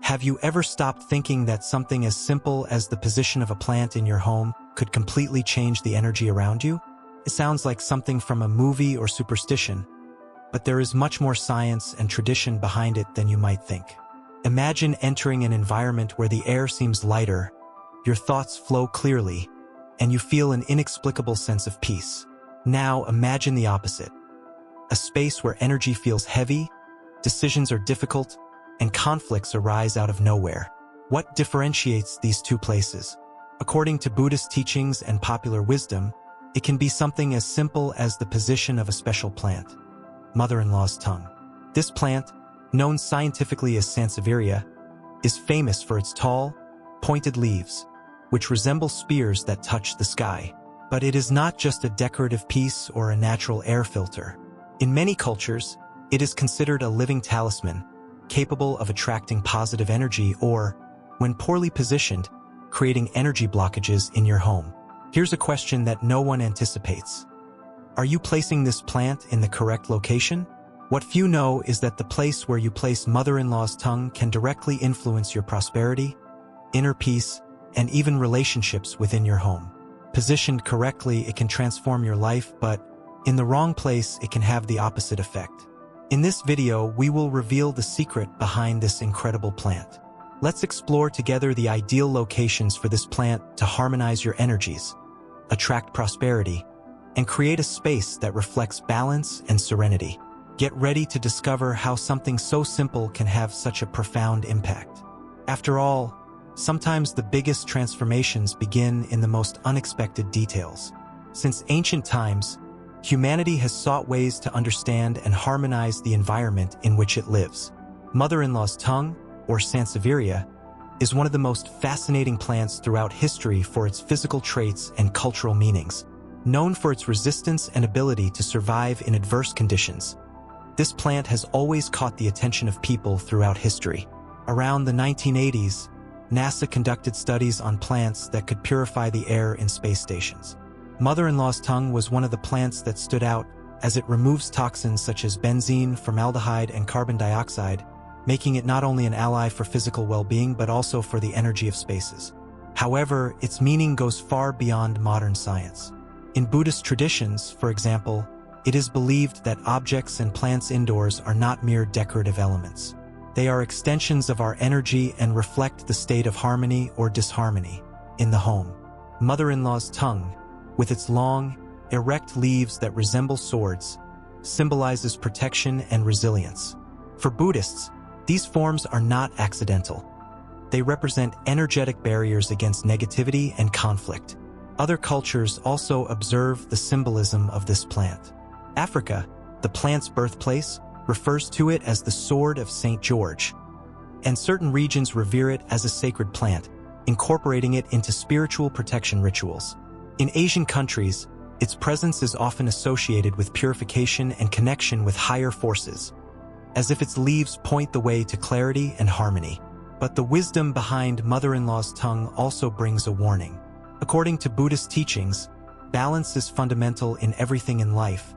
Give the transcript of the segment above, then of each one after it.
Have you ever stopped thinking that something as simple as the position of a plant in your home could completely change the energy around you? It sounds like something from a movie or superstition, but there is much more science and tradition behind it than you might think. Imagine entering an environment where the air seems lighter, your thoughts flow clearly, and you feel an inexplicable sense of peace. Now imagine the opposite. A space where energy feels heavy, decisions are difficult, and conflicts arise out of nowhere. What differentiates these two places? According to Buddhist teachings and popular wisdom, it can be something as simple as the position of a special plant, mother-in-law's tongue. This plant, known scientifically as Sansevieria, is famous for its tall, pointed leaves, which resemble spears that touch the sky. But it is not just a decorative piece or a natural air filter. In many cultures, it is considered a living talisman, capable of attracting positive energy or, when poorly positioned, creating energy blockages in your home. Here's a question that no one anticipates. Are you placing this plant in the correct location? What few know is that the place where you place mother-in-law's tongue can directly influence your prosperity, inner peace, and even relationships within your home. Positioned correctly, it can transform your life, but in the wrong place, it can have the opposite effect. In this video, we will reveal the secret behind this incredible plant. Let's explore together the ideal locations for this plant to harmonize your energies, attract prosperity, and create a space that reflects balance and serenity. Get ready to discover how something so simple can have such a profound impact. After all, sometimes the biggest transformations begin in the most unexpected details. Since ancient times, humanity has sought ways to understand and harmonize the environment in which it lives. Mother-in-law's tongue, or Sansevieria, is one of the most fascinating plants throughout history for its physical traits and cultural meanings. Known for its resistance and ability to survive in adverse conditions, this plant has always caught the attention of people throughout history. Around the 1980s, NASA conducted studies on plants that could purify the air in space stations. Mother-in-law's tongue was one of the plants that stood out as it removes toxins such as benzene, formaldehyde, and carbon dioxide, making it not only an ally for physical well-being but also for the energy of spaces. However, its meaning goes far beyond modern science. In Buddhist traditions, for example, it is believed that objects and plants indoors are not mere decorative elements. They are extensions of our energy and reflect the state of harmony or disharmony in the home. Mother-in-law's tongue, with its long, erect leaves that resemble swords, symbolizes protection and resilience. For Buddhists, these forms are not accidental. They represent energetic barriers against negativity and conflict. Other cultures also observe the symbolism of this plant. Africa, the plant's birthplace, refers to it as the sword of St. George, and certain regions revere it as a sacred plant, incorporating it into spiritual protection rituals. In Asian countries, its presence is often associated with purification and connection with higher forces, as if its leaves point the way to clarity and harmony. But the wisdom behind mother-in-law's tongue also brings a warning. According to Buddhist teachings, balance is fundamental in everything in life,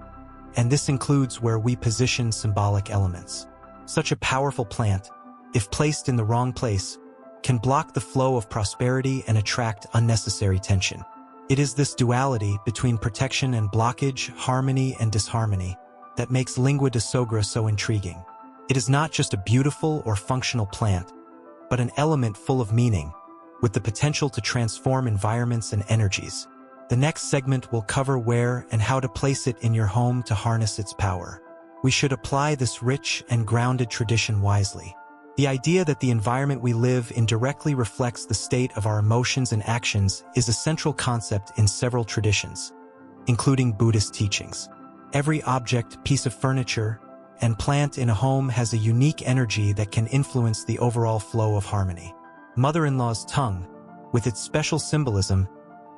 and this includes where we position symbolic elements. Such a powerful plant, if placed in the wrong place, can block the flow of prosperity and attract unnecessary tension. It is this duality between protection and blockage, harmony and disharmony, that makes Lingua de Sogra so intriguing. It is not just a beautiful or functional plant, but an element full of meaning, with the potential to transform environments and energies. The next segment will cover where and how to place it in your home to harness its power. We should apply this rich and grounded tradition wisely. The idea that the environment we live in directly reflects the state of our emotions and actions is a central concept in several traditions, including Buddhist teachings. Every object, piece of furniture, and plant in a home has a unique energy that can influence the overall flow of harmony. Mother-in-law's tongue, with its special symbolism,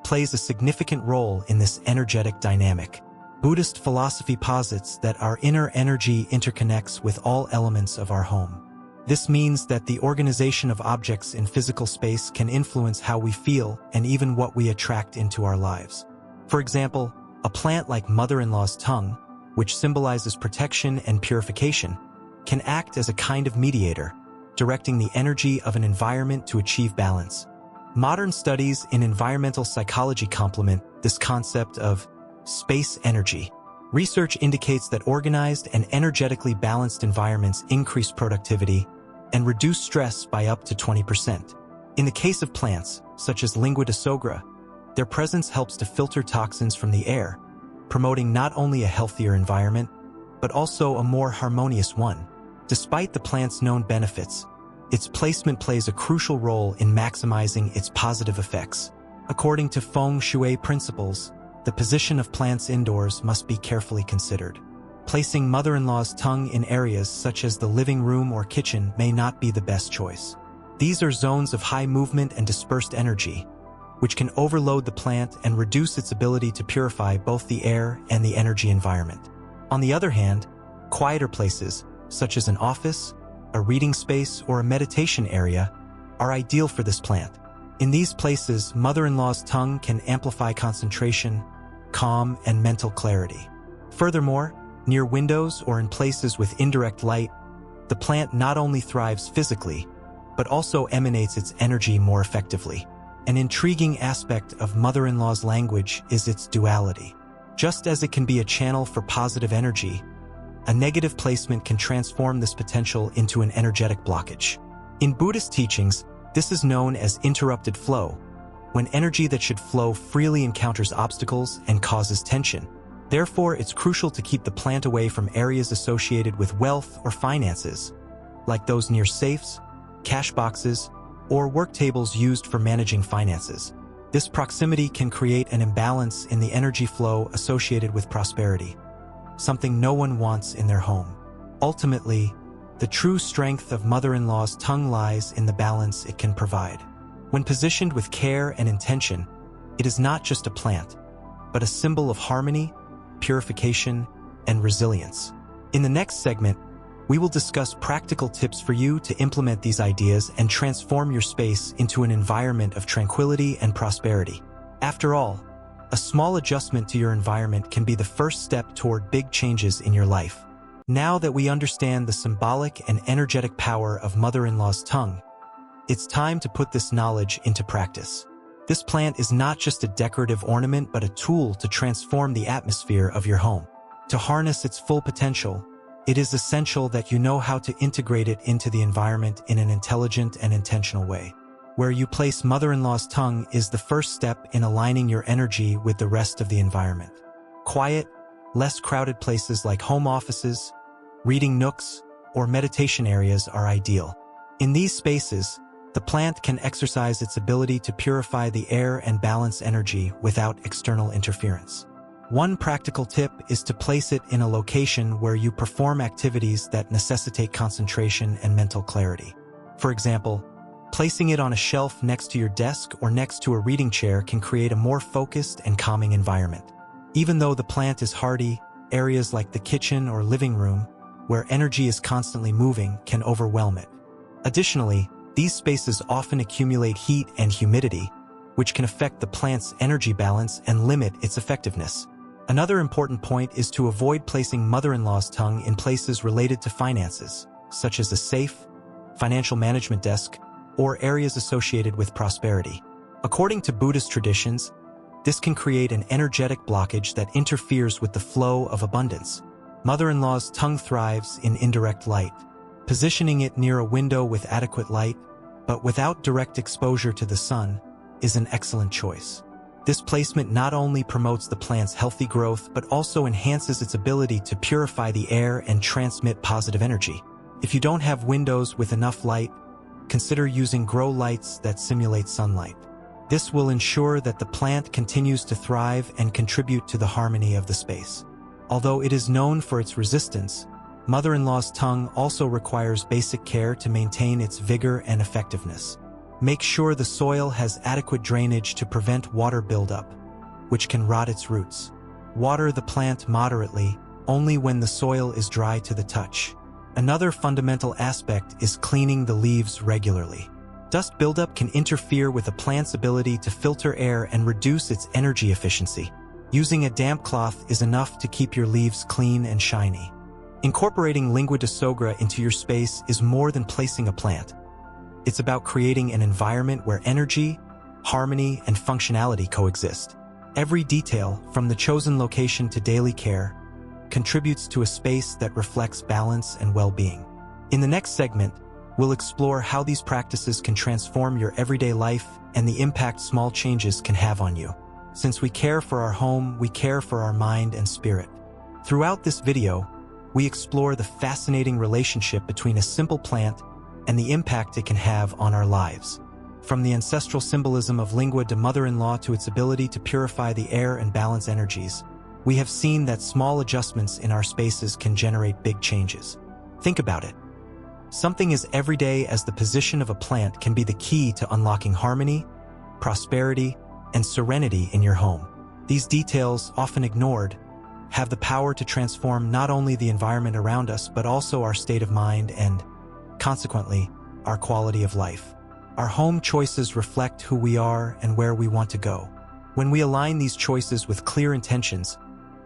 plays a significant role in this energetic dynamic. Buddhist philosophy posits that our inner energy interconnects with all elements of our home. This means that the organization of objects in physical space can influence how we feel and even what we attract into our lives. For example, a plant like mother-in-law's tongue, which symbolizes protection and purification, can act as a kind of mediator, directing the energy of an environment to achieve balance. Modern studies in environmental psychology complement this concept of space energy. Research indicates that organized and energetically balanced environments increase productivity and reduce stress by up to 20%. In the case of plants, such as Lingua de Sogra, their presence helps to filter toxins from the air, promoting not only a healthier environment, but also a more harmonious one. Despite the plant's known benefits, its placement plays a crucial role in maximizing its positive effects. According to feng shui principles, the position of plants indoors must be carefully considered. Placing mother-in-law's tongue in areas such as the living room or kitchen may not be the best choice. These are zones of high movement and dispersed energy, which can overload the plant and reduce its ability to purify both the air and the energy environment. On the other hand, quieter places, such as an office, a reading space, or a meditation area, are ideal for this plant. In these places, mother-in-law's tongue can amplify concentration, calm, and mental clarity. Furthermore, near windows or in places with indirect light, the plant not only thrives physically, but also emanates its energy more effectively. An intriguing aspect of mother-in-law's language is its duality. Just as it can be a channel for positive energy, a negative placement can transform this potential into an energetic blockage. In Buddhist teachings, this is known as interrupted flow, when energy that should flow freely encounters obstacles and causes tension. Therefore, it's crucial to keep the plant away from areas associated with wealth or finances, like those near safes, cash boxes, or work tables used for managing finances. This proximity can create an imbalance in the energy flow associated with prosperity, something no one wants in their home. Ultimately, the true strength of mother-in-law's tongue lies in the balance it can provide. When positioned with care and intention, it is not just a plant, but a symbol of harmony, purification, and resilience. In the next segment, we will discuss practical tips for you to implement these ideas and transform your space into an environment of tranquility and prosperity. After all, a small adjustment to your environment can be the first step toward big changes in your life. Now that we understand the symbolic and energetic power of mother-in-law's tongue, it's time to put this knowledge into practice. This plant is not just a decorative ornament, but a tool to transform the atmosphere of your home. To harness its full potential, it is essential that you know how to integrate it into the environment in an intelligent and intentional way. Where you place mother-in-law's tongue is the first step in aligning your energy with the rest of the environment. Quiet, less crowded places like home offices, reading nooks, or meditation areas are ideal. In these spaces, the plant can exercise its ability to purify the air and balance energy without external interference. One practical tip is to place it in a location where you perform activities that necessitate concentration and mental clarity. For example, placing it on a shelf next to your desk or next to a reading chair can create a more focused and calming environment. Even though the plant is hardy, areas like the kitchen or living room, where energy is constantly moving, can overwhelm it. Additionally, these spaces often accumulate heat and humidity, which can affect the plant's energy balance and limit its effectiveness. Another important point is to avoid placing mother-in-law's tongue in places related to finances, such as a safe, financial management desk, or areas associated with prosperity. According to Buddhist traditions, this can create an energetic blockage that interferes with the flow of abundance. Mother-in-law's tongue thrives in indirect light. Positioning it near a window with adequate light, but without direct exposure to the sun, is an excellent choice. This placement not only promotes the plant's healthy growth, but also enhances its ability to purify the air and transmit positive energy. If you don't have windows with enough light, consider using grow lights that simulate sunlight. This will ensure that the plant continues to thrive and contribute to the harmony of the space. Although it is known for its resistance, mother-in-law's tongue also requires basic care to maintain its vigor and effectiveness. Make sure the soil has adequate drainage to prevent water buildup, which can rot its roots. Water the plant moderately, only when the soil is dry to the touch. Another fundamental aspect is cleaning the leaves regularly. Dust buildup can interfere with a plant's ability to filter air and reduce its energy efficiency. Using a damp cloth is enough to keep your leaves clean and shiny. Incorporating lingua de sogra into your space is more than placing a plant. It's about creating an environment where energy, harmony, and functionality coexist. Every detail, from the chosen location to daily care, contributes to a space that reflects balance and well-being. In the next segment, we'll explore how these practices can transform your everyday life and the impact small changes can have on you. Since we care for our home, we care for our mind and spirit. Throughout this video, we explore the fascinating relationship between a simple plant and the impact it can have on our lives. From the ancestral symbolism of lingua de mother-in-law to its ability to purify the air and balance energies, we have seen that small adjustments in our spaces can generate big changes. Think about it. Something as everyday as the position of a plant can be the key to unlocking harmony, prosperity, and serenity in your home. These details, often ignored, have the power to transform not only the environment around us, but also our state of mind and, consequently, our quality of life. Our home choices reflect who we are and where we want to go. When we align these choices with clear intentions,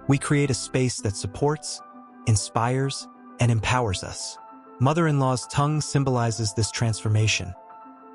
we create a space that supports, inspires, and empowers us. Mother-in-law's tongue symbolizes this transformation,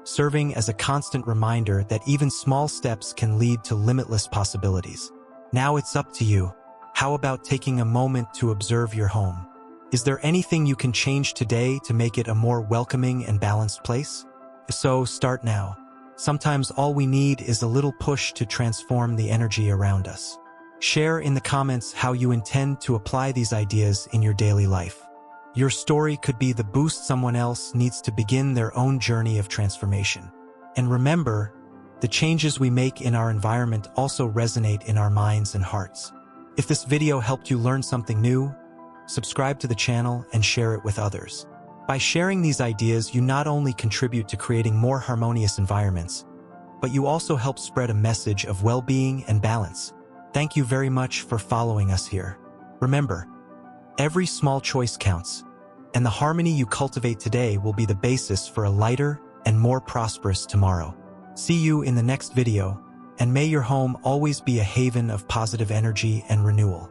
serving as a constant reminder that even small steps can lead to limitless possibilities. Now it's up to you. How about taking a moment to observe your home? Is there anything you can change today to make it a more welcoming and balanced place? If so, start now. Sometimes all we need is a little push to transform the energy around us. Share in the comments how you intend to apply these ideas in your daily life. Your story could be the boost someone else needs to begin their own journey of transformation. And remember, the changes we make in our environment also resonate in our minds and hearts. If this video helped you learn something new, subscribe to the channel and share it with others. By sharing these ideas, you not only contribute to creating more harmonious environments, but you also help spread a message of well-being and balance. Thank you very much for following us here. Remember, every small choice counts, and the harmony you cultivate today will be the basis for a lighter and more prosperous tomorrow. See you in the next video, and may your home always be a haven of positive energy and renewal.